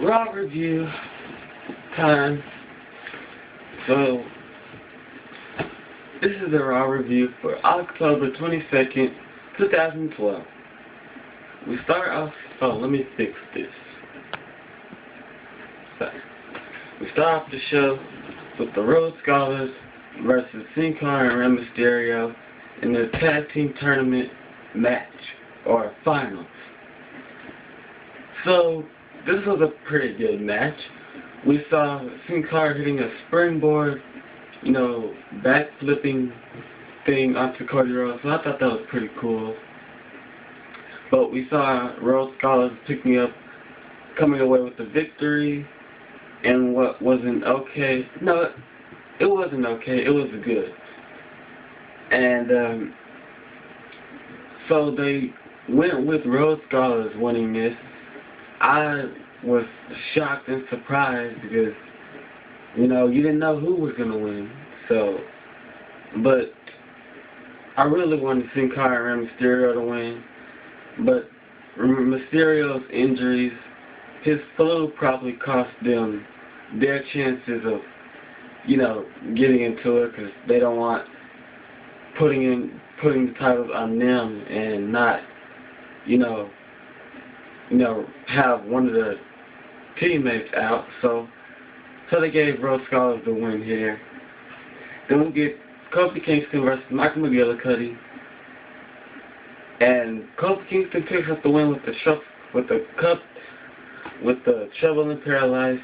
Raw review time. So, this is a Raw review for October 22nd, 2012. We start off, let me fix this. Sorry. We start off the show with the Rhodes Scholars versus Sin Cara and Rey Mysterio in the tag team tournament match, or finals. So, this was a pretty good match. We saw Sin Cara hitting a springboard, back-flipping thing onto Cody Rhodes, so I thought that was pretty cool. But we saw Rhodes Scholars coming away with the victory, and what wasn't okay, no, it wasn't okay, it was good. And so they went with Rhodes Scholars winning this. I was shocked and surprised because, you didn't know who was going to win. So, but I really wanted Sin Cara and Rey Mysterio to win. But Mysterio's injuries, his flu probably cost them their chances of, getting into it, because they don't want putting the titles on them and not, have one of the teammates out. So they gave Rhodes Scholars the win here. Then we get Kofi Kingston versus Michael McGillicuddy. And Kofi Kingston picks up the win with the Trouble in Paradise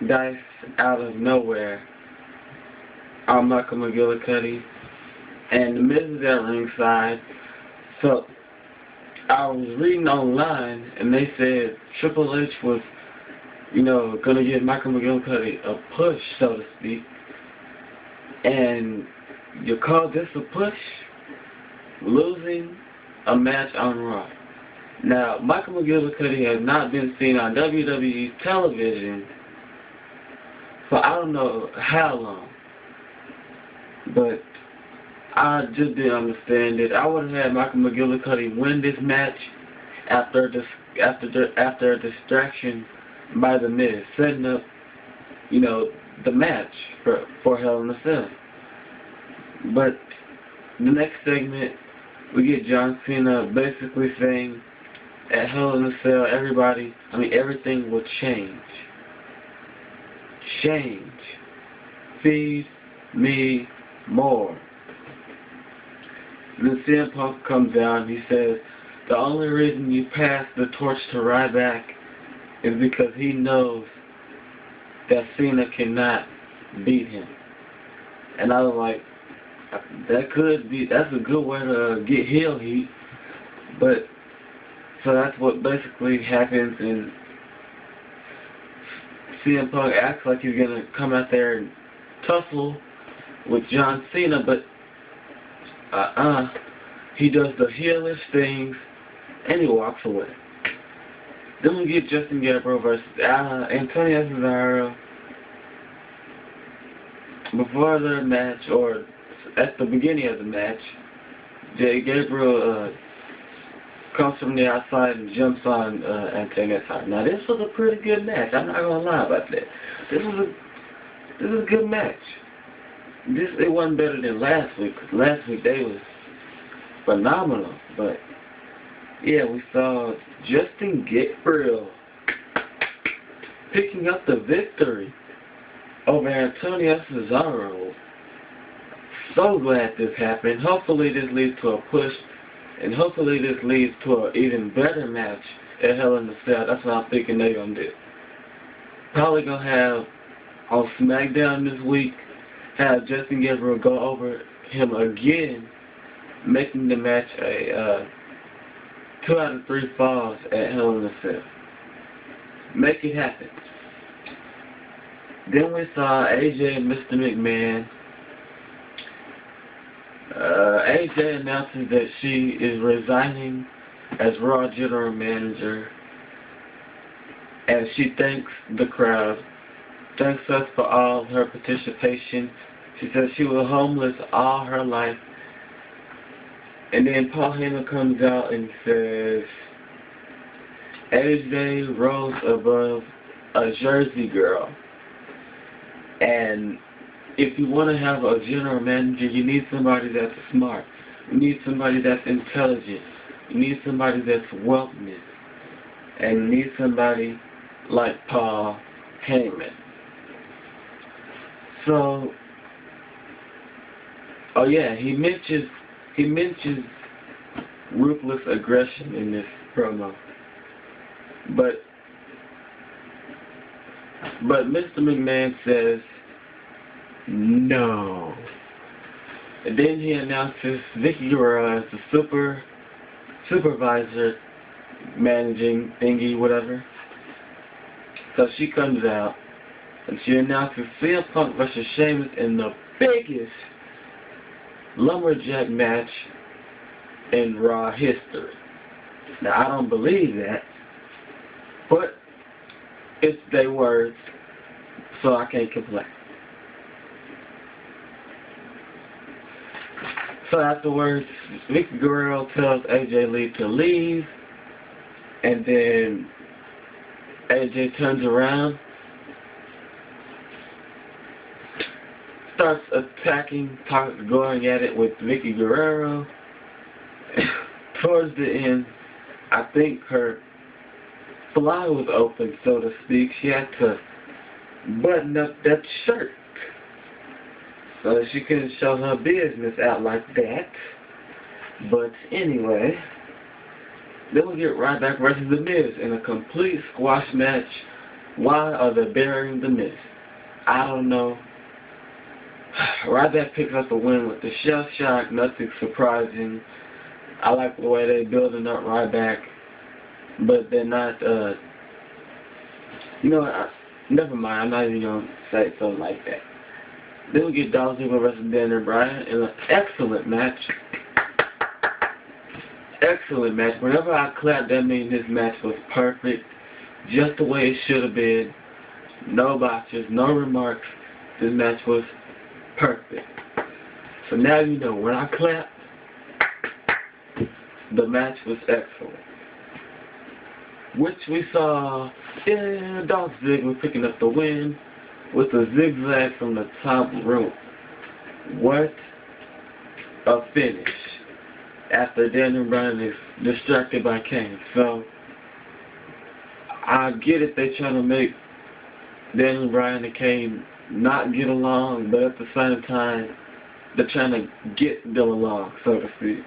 dice out of nowhere on Michael McGillicuddy. And The Miz is at ringside. So I was reading online, and they said Triple H was, going to give Michael McGillicuddy a push, so to speak. And you call this a push? Losing a match on Raw. Now, Michael McGillicuddy has not been seen on WWE television for I don't know how long. But I just didn't understand it. I would have had Michael McGillicuddy win this match after a distraction by The Miz, setting up, the match for Hell in a Cell. But the next segment, we get John Cena basically saying, at Hell in a Cell, everything will change. Change. Feed me more. Then CM Punk comes out and he says, the only reason you pass the torch to Ryback is because he knows that Cena cannot beat him. And I was like, that's a good way to get heel heat. But, so that's what basically happens, and CM Punk acts like he's going to come out there and tussle with John Cena, but he does the heelish things, and he walks away. Then we get Justin Gabriel versus Antonio Cesaro. Before the match, or at the beginning of the match, Gabriel comes from the outside and jumps on Antonio's side. Now this was a pretty good match. I'm not gonna lie about that. This is a good match. It wasn't better than last week, because last week they was phenomenal. But yeah, we saw Justin Gabriel picking up the victory over Antonio Cesaro. So glad this happened. Hopefully this leads to a push, and hopefully this leads to an even better match at Hell in a Cell. That's what I'm thinking they're gonna do. Probably gonna have on SmackDown this week, have Justin Gabriel go over him again, making the match a 2 out of 3 falls at Hell in a Cell. Make it happen. Then we saw AJ and Mr. McMahon. AJ announces that she is resigning as Raw General Manager, and she thanks the crowd, thanks us for all her participation. She says she was homeless all her life. And then Paul Heyman comes out and says, AJ rose above a Jersey girl. And if you want to have a general manager, you need somebody that's smart. You need somebody that's intelligent. You need somebody that's wealthy. And you need somebody like Paul Heyman. So, oh yeah, he mentions ruthless aggression in this promo. But Mr. McMahon says no. And then he announces Vickie Guerrero as the supervisor, managing thingy, whatever. So she comes out and she announces CM Punk versus Sheamus in the biggest lumberjack match in Raw history. Now I don't believe that, but it's their words, so I can't complain. So afterwards, Vickie Guerrero tells AJ Lee to leave, and then AJ turns around, starts attacking, going at it with Vickie Guerrero. Towards the end, I think her fly was open, so to speak. She had to button up that shirt so that she couldn't show her business out like that. But anyway, then we get Ryback versus The Miz in a complete squash match. Why are they burying The Miz? I don't know. Ryback picks up the win with the shell shock, nothing surprising. I like the way they're building up Ryback, but they're not, never mind, I'm not even going to say something like that. Then we get Dolph Ziggler versus Daniel Bryan in an excellent match. Excellent match. Whenever I clap, that means this match was perfect, just the way it should have been. No botches, no remarks. This match was perfect. So now you know, when I clap, the match was excellent. Which we saw Dolph Ziggler picking up the win with a zigzag from the top rope. What a finish. After Daniel Bryan is distracted by Kane. So, I get it, they're trying to make Daniel Bryan and Kane not get along, but at the same time, they're trying to get them along, so to speak.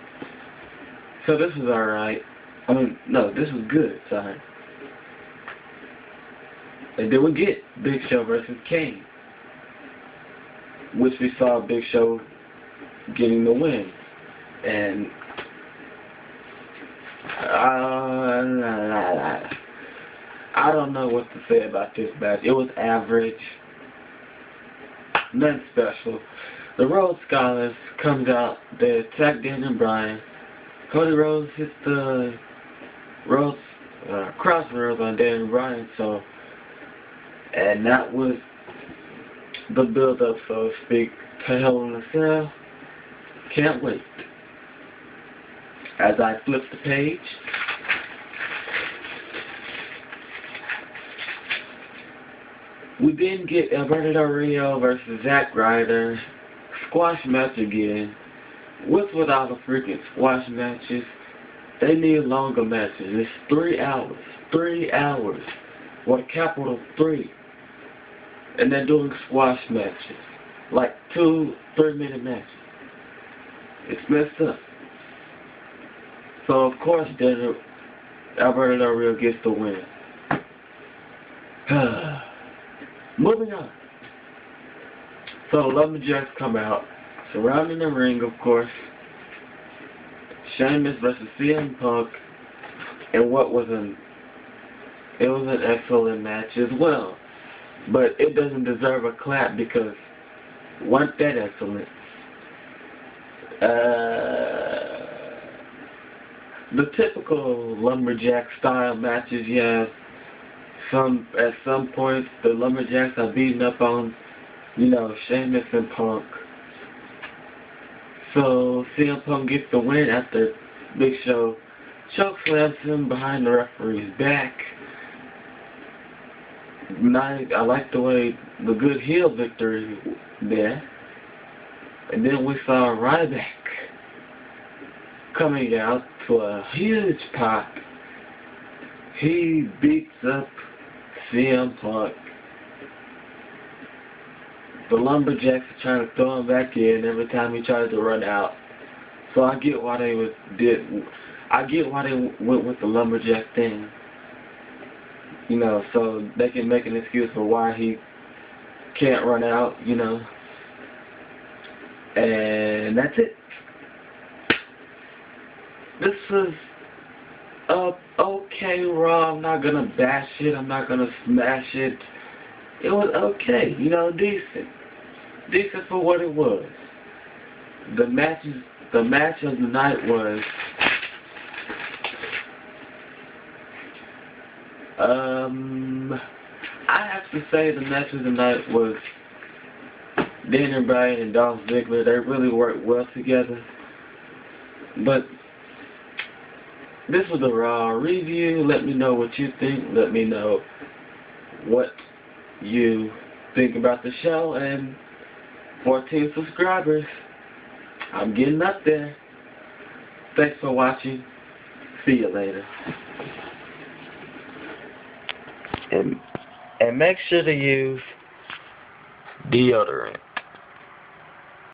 So this is alright. I mean, no, this is good, sorry. And then we get Big Show versus Kane, which we saw Big Show getting the win. And I don't know what to say about this match. It was average. Nothing special. The Rhodes Scholars comes out. They attack Daniel Bryan. Cody Rhodes hits the Rhodes crossroads on Daniel Bryan. And that was the build-up, so to speak, to Hell in a Cell. Can't wait. As I flip the page, we then get Alberto Del Rio versus Zack Ryder. Squash match again. With all the freaking squash matches, they need longer matches. It's 3 hours. 3 hours. With a capital 3. And they're doing squash matches. Like 2 3-minute matches. It's messed up. So of course Alberto Del Rio gets the win. Moving on. So the Lumberjacks come out, surrounding the ring, of course. Sheamus versus CM Punk, and it was an excellent match as well. But it doesn't deserve a clap because it wasn't that excellent. The typical Lumberjack style matches, you have at some points the Lumberjacks are beating up on, Sheamus and Punk. So CM Punk gets the win after Big Show chokeslams him behind the referee's back. I like the way the good heel victory there. And then we saw Ryback coming out to a huge pop. He beats up CM Punk. The Lumberjacks are trying to throw him back in every time he tries to run out. So I get why they went with the Lumberjack thing. You know, so they can make an excuse for why he can't run out, you know. And that's it. This is okay Raw. I'm not gonna bash it. I'm not gonna smash it. It was okay, you know, decent. Decent for what it was. The match of the night was I have to say the match of the night was Daniel Bryan and Dolph Ziggler. They really worked well together. But this was a Raw review. Let me know what you think. Let me know what you think about the show. And 14 subscribers. I'm getting up there. Thanks for watching. See you later. And make sure to use deodorant.